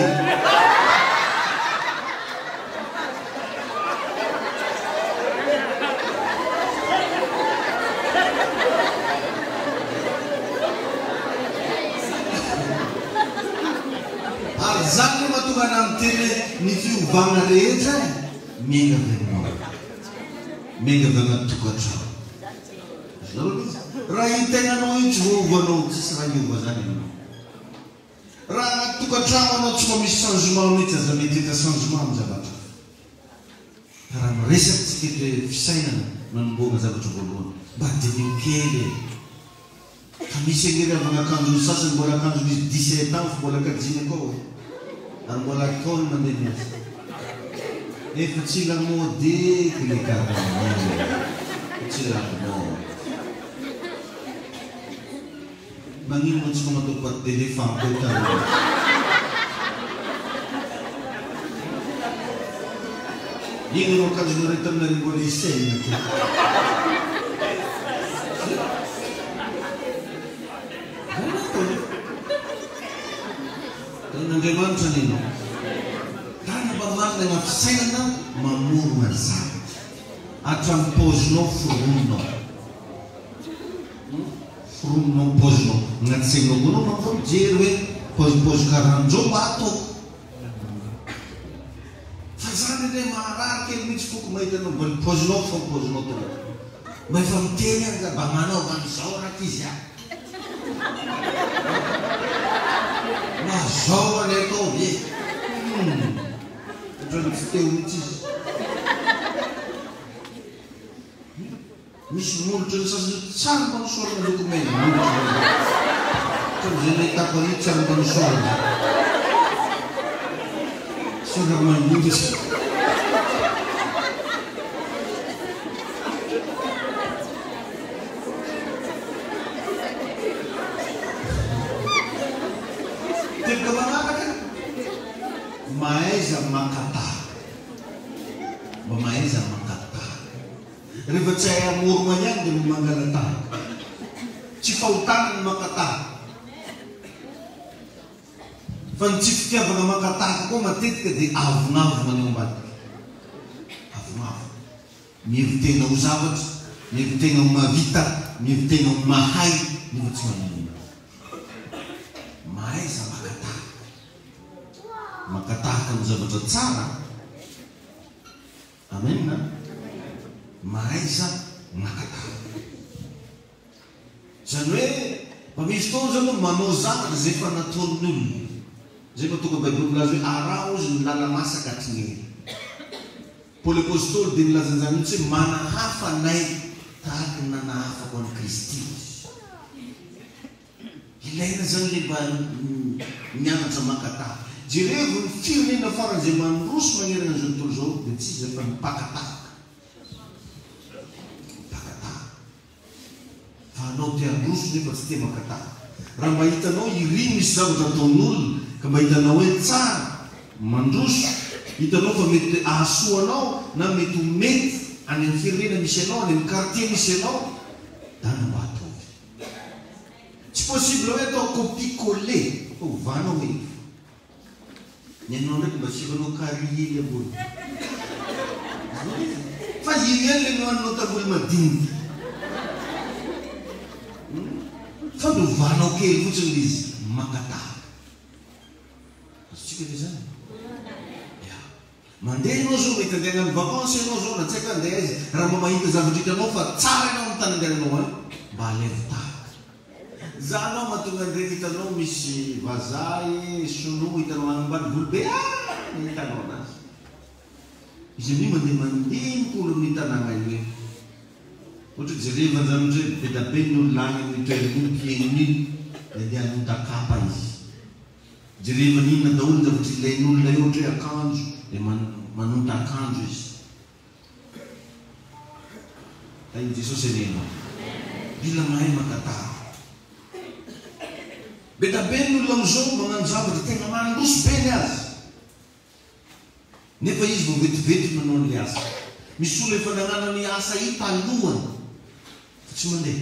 Zany mahatonga anaminteny ny fiovagna rehetra miainga avy aminao miainga avy anaty tokantrano raha itegnanao io tsy voovanao tsisy raha iova zany aminao raha anaty tokantrano anao tsy mba misy changement mihitsy aza mety hita changement amin'ny zavatra raha miresakytsika le fisainana manomboana zavatra voalohany mba dinikely fa misy angery avana akanjo ny sasany mbola akanjo misy 17 ans fa mbola kajiny akao ary mbola taony mandeha miasa efa tsy lamôdeky le karaha tsy lamôdy magnino mo tsy manatao paty d'éléphant koa tany ino no akanjo nareo taminary mbola isaina ko Andriamanitra ninao. Tany mba marina agnafisainana mamorona zavatra. Hatramin'ny paozinao foromonao. Foromonao paozinao. Agnaty sainao koa anao fa mijery hoe paozipaozy karan'izao mba ataoko. Fa zany ilay maharary kely mihitsy foko mahita anao mba ny paozinao fa paozinao tonga. Mba efa miteny any mba manao an'izao raha izy aho. Ma zao any atao e. Ohatrany fiteo mihitsy izy. Misy molotra ny sasany tsara mba nisorana loko mena. Ohatrany izay nahitako an'io tsara mba nisorana. Sorana manindry izy. Tepika manaraka mahaiza makatà. Mba mahaiza makatà. Rehefa tsy hay amorona ihany dia mangalatahaka. Tsy fahotana ny makatà. Fa ny tsy fitiavana makatahaka koa matetika dia avonavona ny ambadika. Avonavona. Mievitena ho zavatra, mievitena ho mavita, mievitena ho mahay, nefa tsy manino. Mahaiza makatahaka. Makatahaka ny zavatra tsara. Amen. Mahaiza makatahaka. Zany hoe mba misy fotoana zany manao zavatra zay efa nataon'ny olona. Zay mahatonga Baiboly milaza hoe araha ozy ny lala masaka hatrin'eny. Paoly apôstôly dia nilazan'izany mihitsy hoe manahafa nay tahaka ny nanahafako an'i Kristy. Ilaina zany le mba mianatra makatahaka. Jerevo ny firenena farany zay manroso manerana an'izao tontolo izao dia tsy izy efa mipakatahaka. Pakatahaka. Fa anao te handroso nefa tsy te makatahaka. Raha mba hitanao iry misy zavatra ataon'olona ka mba hitanao hoe tsara mandroso, hitanao fa mety ahasoanao na mety ho mety any amin'ny firenena misy anao, any amin'ny quartier misy anao, dana mba ataovy. Tsy possible hoe atao copie-coller fa ovanao hoe ny anao ndraiky mba sivanao carrier ambony. Fa iny ihany le nohanonao taboly madinika. Fa ny ovanao kely fotsiny izy makatahaka. Tsika dia zany. Mandeha ianao zao mahita andeha hagnano vakansy ianao zao na tsy haika andeha izy. Raha mba mahita zavatra hitanao fa tsara ianao amin'ny tany andehananao any, mba alevo tahaka. Zanao mahatonga andeha hitanao misy vazaha sonoa hitanao any ambany volobe hitanao anazy. Izy amin'io mandeha mandimikolo amin'ny tanàna io. Ohatra jereva zany hoe be da be ny olona any amin'ny toeran'io mpiain'io dia hanota-kapa izy. Jereva n'inona daholo zavatra ilain'olona eo ohatra hoe akanjo dia manonta akanjo izy. Tain'i Jesosy enena. Mila mahay makatahaka. Be da be ny olona amin'izao magnano zavatra tegna mandroso be ny azy. Nefa izy vao vetivety manao an'ilay asa. Misy olona efa nagnano ny asa hita alohany fa tsy mandeha.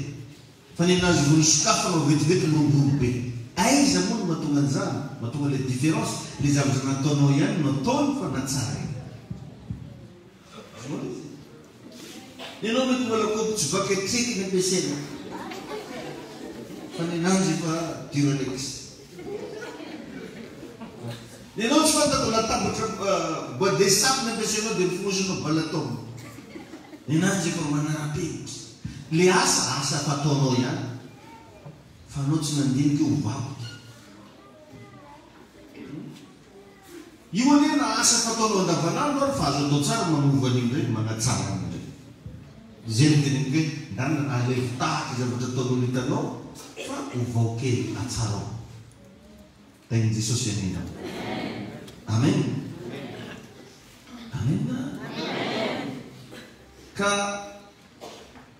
Fa ny anazy vao nisokafanao vetivety mamboro be. Aiza moa no mahatonga an'izany, mahatonga ilay différence, ilay zavatra nataonao ihany nataony fa natsara iny. Ianao mety mbola kopy tsy baketreky ny ampiasaina. Fa ny ananjy efa Durex. Ianao tsy fantako latabatra bois de sable ny ampiasainao dia mifonosinao balatao. Ny ananjy efa manara-penitra. Le asa fataonao ihany. Fa anao tsy nandinika ho vakoka. Io anie na asa fataonao andavanandro ary fa azo atao tsara mamova an'iny ndray manatsara an'indray. Izay no teneniko hoe ndana alevo tahaka zavatra ataonao hitanao fa ho vaokely atsarao. Tain'i Jesosy anena. Amen. Amen. Ka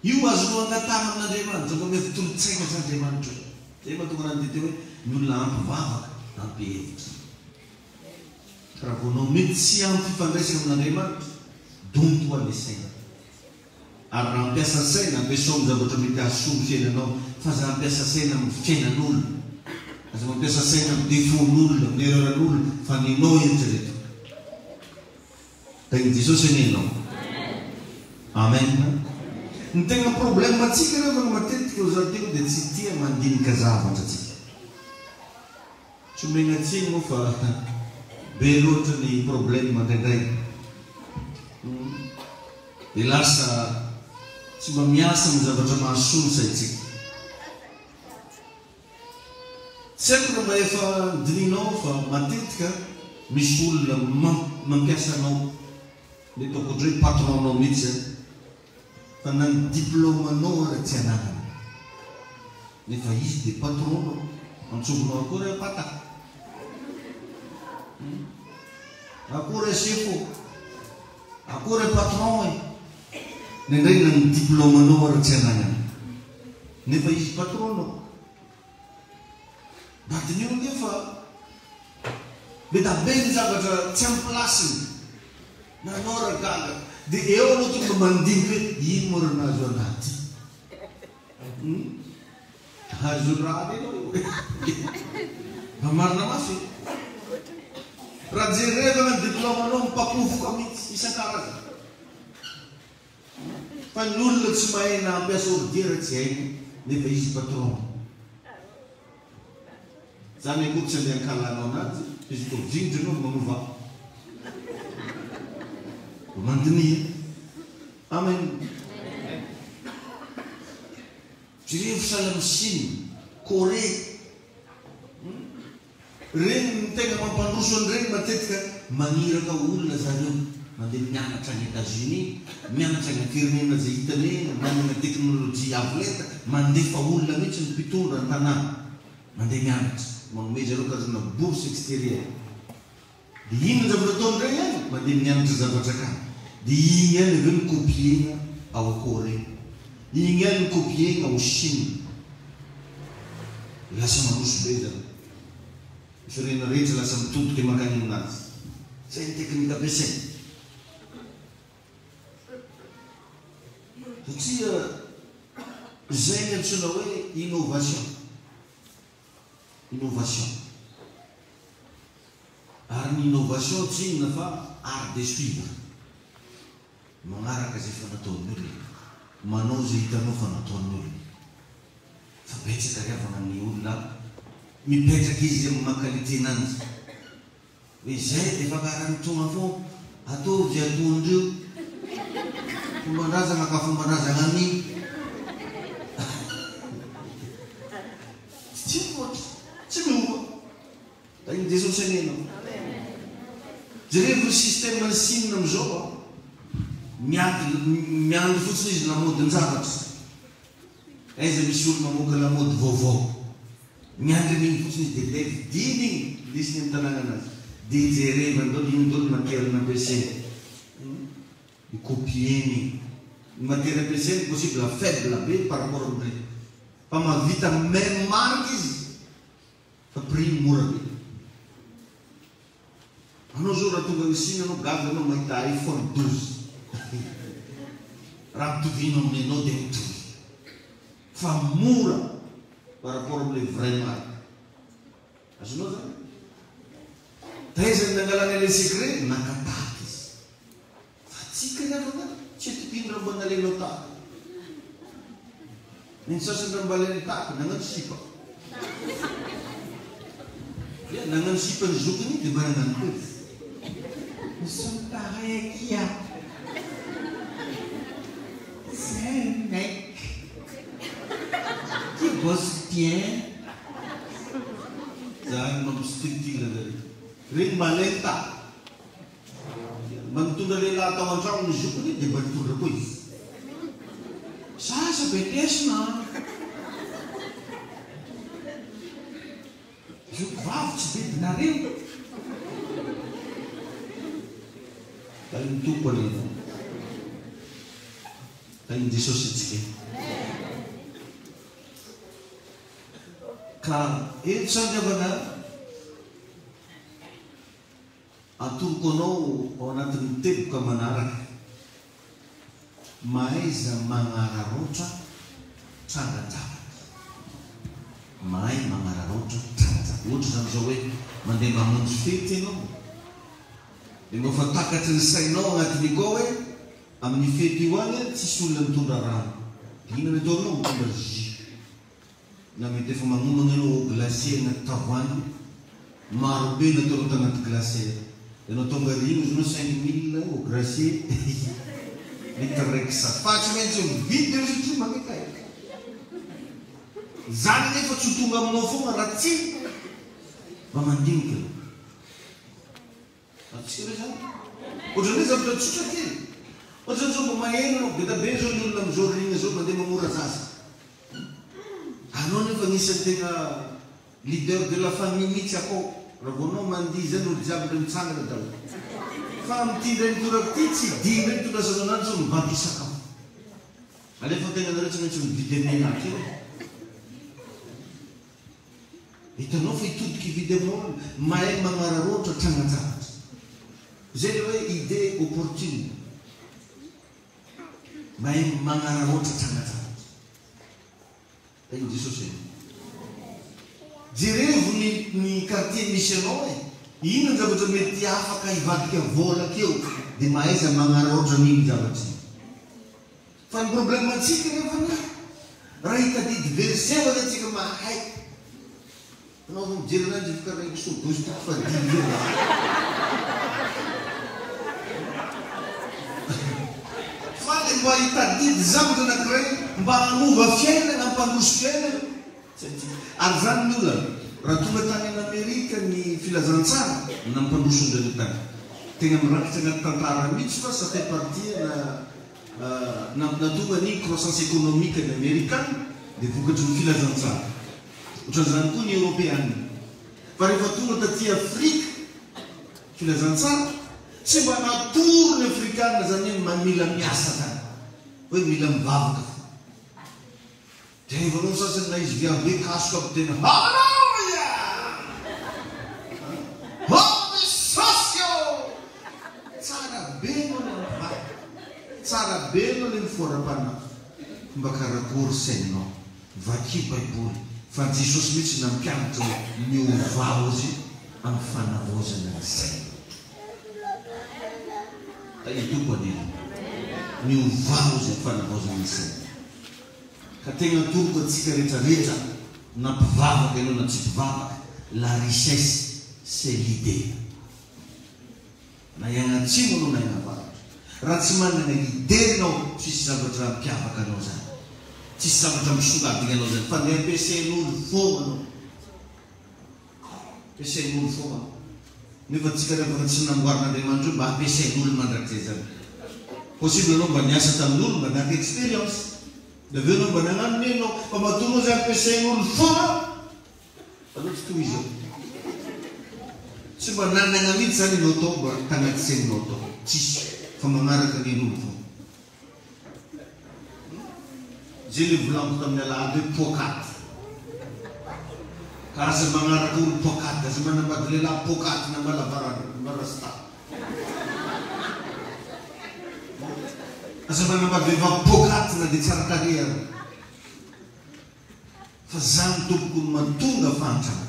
io azonao angatahana amin'Andriamanitra mba mety tolotsaina s'Andriamanitra. Zay mahatonga anany tete hoe ny olona ampivavaka ampihevitra. Raha vao nao mety tsy ampy fifandraisana amin'Andriamanitra, donto ho an'ilay saina. Ary raha ampiasa saina ampiasao amin'ny zavatra mety hahasoa ny fiainanao, fa za ampiasa saina amin'ny fiainan'olona, aza mampiasa saina amdefon'olona amin'ny eraran'olona fa ninao eritrereto da iny Jesosy aninao. Amen. Ny tegna problème atsika rehefa matetika ozateo dia tsy tia mandinika zavatra atsika. Tsy omena tsiny moa fa be loatra ny problème mandraindray. Dia lasa tsy mba miasa ny zavatra mahasoa saitsika. Tsy haiko raha efa dininao fa matetika misy olona mampiasa anao le toko ohatray patronanao mihitsy fa na ny diplômanao ara tsy anarana nefa izy dia patronanao antsovinao akory apata akory chefo akory patron nendray na ny diplômanao ara tsy anarana nefa izy patronanao. Batin'io nefa mety be ny zavatra tsy amin'ny plasiny nanao ragaga dia eo anao tonga mandinika hoe ino mo raha nahazo anaty hazo raha anao mba marina mafy raha jerevana ny diplômanao mipakofoka mihitsy isan-karazana fa ny olona tsy mahay na ampiasa ordiera tsy hainy nefa izy patron. Zany akory tsy andeha ankalanao anazy izy ko vindry anao manova mandinia. Amen. Jereo salam Chine, Corée regny ny tegna mampandroso an'ireny matetika maniraka olona zareo mandeha mianatra any États-Unis, mianatra any firenena zay hitany manana teknôlôjia avolenta, mandefa olona mihitsy ny mpitondra ny tanàna mandeha mianatra manome zareo karazana bourse extérieure. Dia ino ny zavatra ataon'ireny any mandeha mianatra zavatra ka dia igny any aveo ny kopiena ao Corée, igny any ny kopiena ao Chine. Lasa mandroso be zany firenena rehetra lasa mitodika makany aminazy. Zay ny teknika ampiasaina satria zay ny antsoina hoe innovation. Innovation ary ny innovation tsy inona fa art de suivre, magnaraka zay fa nataon'ny olona, manao zay hitanao fa nataon'ny olona. Fa betsaka riavana ny olona mipetraka izy amin'ny maha-qualité-nanzy hoe zay dia fakarany tonga fo ataovy zay ataondreo fomban-drazana ka fomban-drazana amin'iny tsy fotra tsy miova. Da iny Jesosy anenao jerevy système ny Chine amizao miandry fotsiny izy lamodiny zavatra. Aiza misy olo mamoaka lamody vaovao miandry an'iny fotsiny izy dia diny igny lisiny amin'ny tanàna anazy dia jerevy andao iny dolo matière nampiasainy ikopieny matière ampiasainy possible faible be par rapport amin'ny prix fa mahavita même marque izy fa prix mora be. Anao zao raha tonga ny Chine anao gaga anao mahita iPhone 12 raha mitoviana amin'ny anao dia mitovy fa mora par rapport amin'ilay vrai marque. Azonao zany taizany nangalana ilay secret nakataky izy fa tsika niavana tsy tokiny raha mba nalenao taky ny sasany raha mba leny taky nagnano sipa nagnano sipa ny zokiny dia mba nagnano koa izy nous sommes pareils qui a c'est un mec qui bosse bien. Zany mampisititila zay regny maleny taky mba mitondra lehilahy atao an-trano ny zokiny dia mba mitondra koa izy sasa betesina zoko vavy tsy bedinareo da ny tompo anena da iny Jesosy itsika ka eto sandiavana atoroko anao ao anatin'ny teboka manaraka mahaiza magnararoatra trangan-javatra mahay magnararoatra trangan-javatra. ohatra zany zao hoe mandeha mamonjy fety ianao dia mba fa takatry ny sainao agnatiny koa hoe amin'ny fety io any tsisy olona mitondra rano ina nataonao mitondra jus na mety efa magnomagna ianao glacier anaty tavoangy marobe nataonao tanaty glacier ianao tonga rino izy nao 5 000 au glacier litre raiky safatsy maintsy mividy eo satria magnekay zany nefa tsy ho tonga aminao fogna raha tsy mba mandinika atsika re zany ohatran'izay zavatra tsotra kely ohatrany zao mba maheno anao be tabe zao ny olona am'izao rina zao mandeha mamora zaza anao nefa anisany tena leader de la famille mihitsy akao raha vao anao mandihy zany olo jiaby le mitsangana dalo fa am'tindray mitorako ty tsy diny reny tondrasana anazy zao mibato isakafo alefa tegna nareo tsy maintsy mividy amin'ny anaty eo hitanao fa hitodiky hividy aminao mahay magnararoatra trangatsaratra zay le hoe idée opportune mahay magnararoatra trangatsaratra ino jesosy jerevo ny quartier misy anao e ino ny zavatra mety afaka hivadika volaka eo dia mahaiza magnararoatra n'iny zavatra fa ny problème atsika rehefa ny raha hitadidy verset fa atsika mahay anao fa mijery anazy fikaraiko sodozy toko fa dimy eo fa le mba hitadidy zavatra anankiray mba hanova fiainana hampandroso fiainana ary zany ny olona raha tonga tany an'Amerika ny filazantsara nampandroso an'ireo tany tegna mirakitra anaty tantara mihitsy fa ça fait partie natonga ny croissance économique ny américane dia vokatry ny filazantsara ohatran'izany koa ny européane fa rehefa tonga taty Afrika filazantsara tsy mba natoro ny afrikana zany hoe mila miasa zany hoe mila mivavaka dia ivanao sasany na izy viavy hoe kasoka aby tena haleluya holy sosio tsara be no le mivavaka tsara be no le miforam-panafo mba karakory saininao vaky baiboly fa jesosy mihitsy nampianatra miovao zy amin'ny fanavozana ny saina itoko aneny miovao zy amin'ny fanavozana ny saina ka tegna toroko atsika rehetrarehetra na mpivavaka ianao na tsy mpivavaka la richesse c'est l'idée na iagnatsimo anao na iagnavaratra raha tsy manana idée anao tsisy zavatra mpiavaka anao zany tsisy zavatra misongadina anao zany fa ny ampiasain'olo fogna anao ampiasain'olo fogna nefa tsika rehefa tsy namboarin'Andriamanitra mba ampiasain'olo mandrakizay zany possible anao mba niasa tamin'olo mba naka expérience da aveo anao mba nagnanony anao fa matonao zay ampiasain'olo fogna anao tsy toy izao tsy mba nanagna mihitsy zany anao tao mba tagnaty saininao tao tsisy fa magnaraka nen'olo fogna zay le volaniko tamin'ny alahady hoe pokaty ka aza magnaraka olo pokaty aza manambady lehilahy pokaty na malabarasta aza manambady vehivavy pokaty na dia tsara kariera fa zany tompoko ny matonga fantrana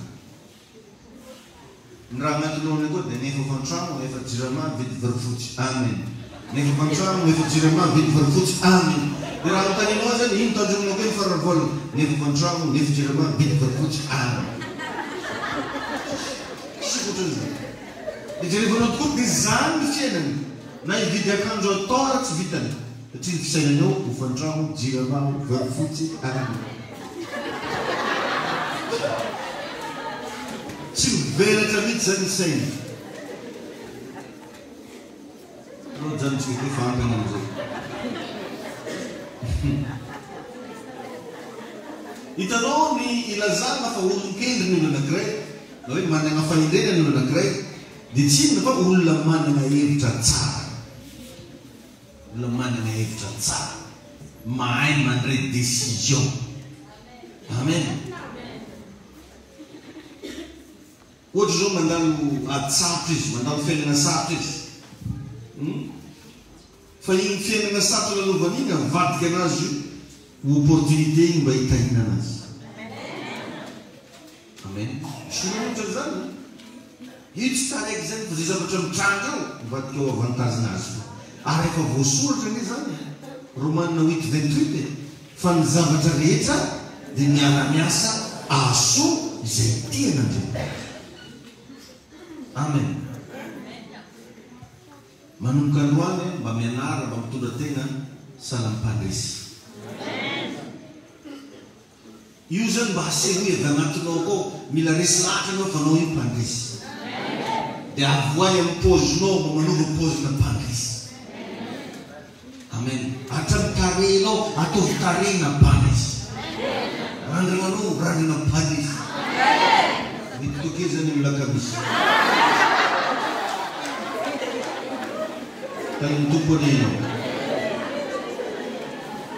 ny raha agnatinao koa dia nefa fantrano efa jirama vedy varifotsy amen nefa fantrano efa jirama vedy varifotsy amen dia raha anotaninao zany ino tandrominao koe mifaravola nefa fantrano nefa jirama vedy varifotsy amen sikoatran'izay dia jerevanao tokoa dia zany ny fiainany na hividy akanjo atao raha tsy vitany satria ny fisainanao ho fantrano jirama varifotsy amen tsy mivelatra mihitsy zany ny saina anao zany tsy mety fampana am'izay hitanao ny ilazana fa olon-kely ny olo anankiray na hoe manana fahendrena ny olo anankiray dia tsy inona fa olona manana hevitra tsara olona manana hevitra tsara mahay mandray décision amen ohatra zao mandalo atsarotra izy mandalo fiainana sarotra izy fa igny fiainana sarotra lalovana igny avadika anazy io opportunité igny mba hitahina anazy Amen. Sonotra zany. Io tsy taraiky zany fa zay zavatra mitranga ao mivadika ao avantazina azy. Ary efa voasoratra anie zany. Romanina 8:28 fa ny zavatra rehetra dia miara-miasa ahasoa izay tian'Andriamanitra. Amen. Manomboka androany mba mianara mba mitondra tegna salam-pandresy. Io zany mba hasehoe avy anatinao akao mila resy lahatra anao fa anao io mpandresy. Dia avoay amin'ny paozinao mba manova paozina mpandresy. Amen. Hatramy tarehinao ataovy tarehina mpandresy. Randrananao randrana mpandresy. Mitokezany amin'ny lakamisy. Kaya ng tupo ninyo.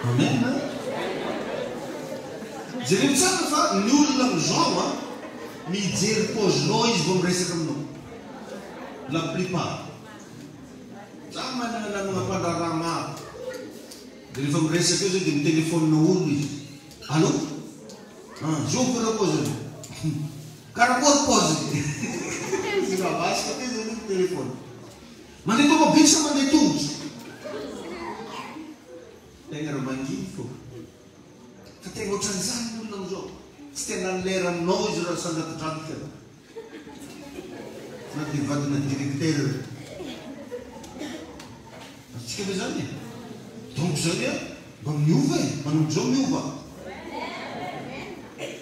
Amen. Jeremy sana fa ny olona mizao mijery paozinao izy vao miresaka aminao. La plupart. Za manana mga pandarama maro. Dia rehefa miresaka io zay dia mitelefônina olo izy. Allô? Zao ko na paozy. Karakory paozy. Sinabasika kayo zay yung telefone. Mandeto mo bisa mandetos. Tenga romangin ko. Katengo transan mo lang zo. Stenan leram noise ra sa natatranka. Nativad na director. Chika bezanya. Donc zanya, bang nyuva, manungjo nyuva.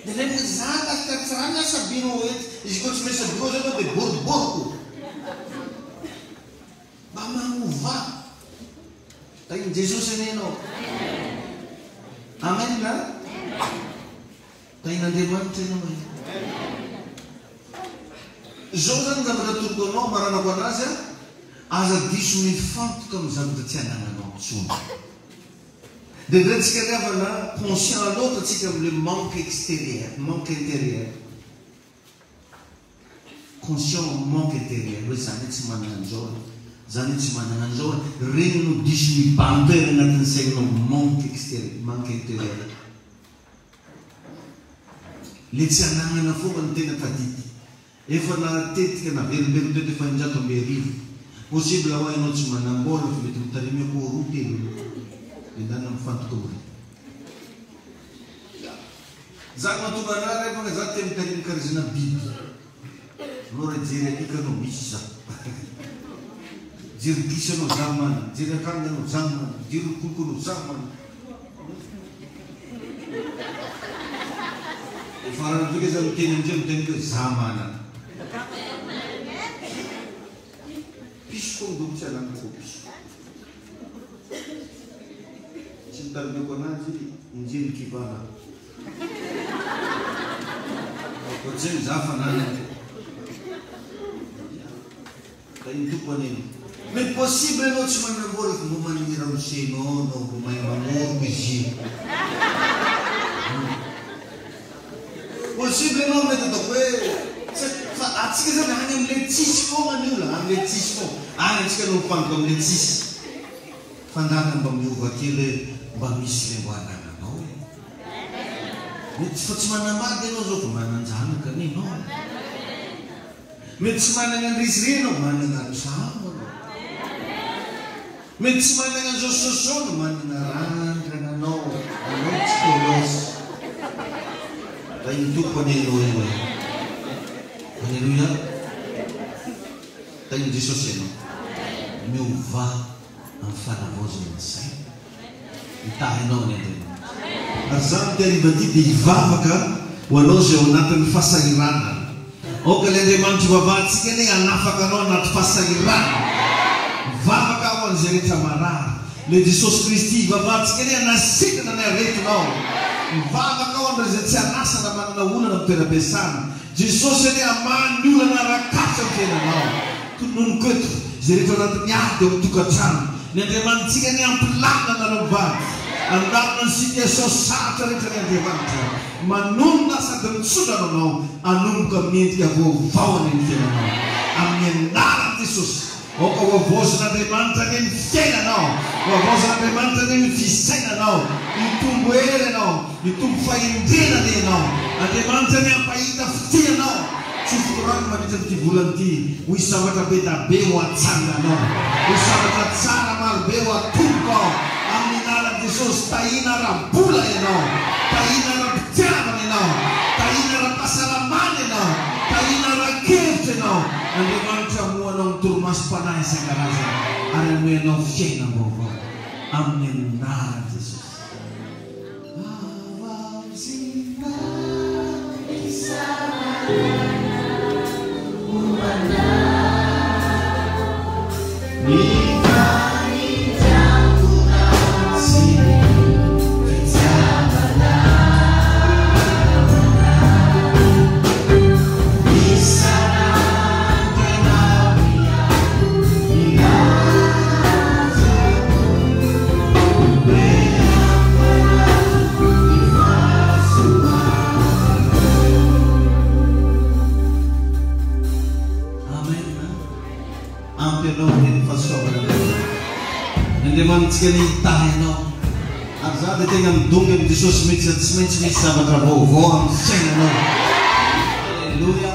Dalam zaka katsana sa binuet, isikot sa goza ba de bord. Mamuva. Tayo Jesus nino. Amen na. Tayo nandimante naman. Zoran na maraturkono maranakwanasa aza diso mifantoka amin'ny zavatra tsy anananao intsony. Dia rehatsika riavana conscient loatra atsika amin'le manque extérieur, manque intérieur. Conscient manque intérieur, hoe zany tsy manana an'izao. Zany tsy manana an'izao regny no diso mibantoera anatin'ny sainao manque extérieur, manque intérieur. Le tsy ananana fomba ny tena tadity. Efa natetika na verimbero teto efa injato ambe arivo. Possible ho hainao tsy manambola fa mety mitarimy ako roa telo. Indana mifantoka aminy. Zany mahatonga anareo rehefa za te mitarimy karazana biby. Anao ra jery alika anao misy za. Jery gisa anao za mana, jery akanga anao za mana, jery koloko anao za mana. Farana toke za miteny amizay miteny hoe za mana. Piso koa mdomo tsy ananako piso. Tsy mitarimeko anazy injery kivana. Ohatrany za fananako. Ka iny tompo an'iny. Mais possible anao tsy manambola fa mbo manira mosenao no mbo mahay mamoroko izy io. Possible anao mety ataoko hoe atsika zany any amin'le tsisy foana ny olona, amin'le tsisy foana. Any atsika no mifantoka amin'le tsisy. Fandana mba miova kely mba misy le mbo anananao. Mety fa tsy manamady anao zao fa mananjanaka anao. Mety tsy manana ny risirena manana ny samo anao. Mety tsy manana ny zososono manana randrana anao. Anao tsy kolosy. Da iny tompo an'elo eo. Alleluia. Tayo Jesús no. Miuva ang fanavozon ng sayo. Itahin no nito. Arsam dari bati di vavaka walo siya natin fasagiranan. O kalende man tubabat sikene anafa kanon at fasagiran. Vavaka wan zerita marar. Le Jesus Christi babat sikene nasik na narito no. Vavaka wan rezitsa nasa naman na una ng perabesan. Jesus ini aman nula narakasa kena no. Kunun kut zerito natin niya do tukatan. Nendeman sikene ang pelak na narabang. Andam ng sitya so sa tarin kanya devanta. Manunda sa sudah no anum kami tiya go fawin kena no. Amin naran Jesus. O ko voz na devanta nin sena no. O voz na devanta nin fisena no. Itum buere no. Itum faindina no. A devanta niya paita ty anao. Tsy fotorano mandritra ty volany ty. Ho isavatra be da be ho atsanga anao. Ho isavatra tsara maro be ho atomboka ao. Amin'ny anaran'i Jesosy tahina ara-bola ianao. Tahina ara-pitiavana ianao. Tahina ara-pahasalamana ianao. Tahina ara-kevitra ianao. Andriamanitra moanao ny toromaso-panahy isan-karazany. Ary amoenao fiaina vaovao. Amin'ny anaran'i Jesosy. Andriamanitsika ny hitahy anao. Ary za dia tegna midongy amin'ny Jesosy mety tsy maintsy misy zavatra vaovao amin'ny fiainanao. Alleluia.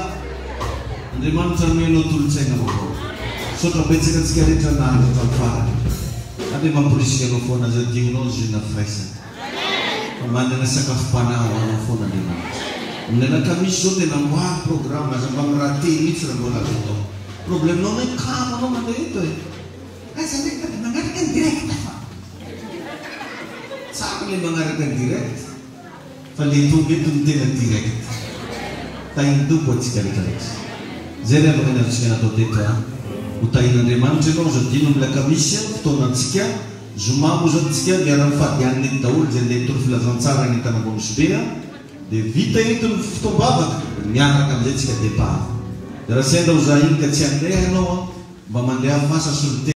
Andriamanitra nomenao tolotsaina vaovao. Sotra betsaka antsika rehetra nahandro tamin'ny farany. Ade mamporisika anao foana azy adionao izy na firaisana. Fa manana sakafom-panahy ho anao foana Andriamanitra. Amin'ny alakamisy zao tena mboary programme aza mba miraté mihitsy raha mbola azo atao. Problemenao hoe kamo anao mandeha eto e. Aiza ndraiky dia manaraka ny direct fa. Tsara ilay manaraka ny direct. Fa ilay tonga eto ny tena direct. Tahin-doko antsika rehetrarehetra. Zay ny afaka ny avitsika natao teto a. Ho tahin'Andriamanitra ianao zao dino amin'ny lakamisy fotoanantsika. Zoma moa zao antsika miara-mifadianina eto daholo zay andeha toro filazantsara ny entana Ambonisobea. Dia vita eto ny fotoam-bavaka. Miaraka amin'izay tsika départ. Dia raha sendra ho za iny ka tsy handeha ianao mba mandeha fasa solite.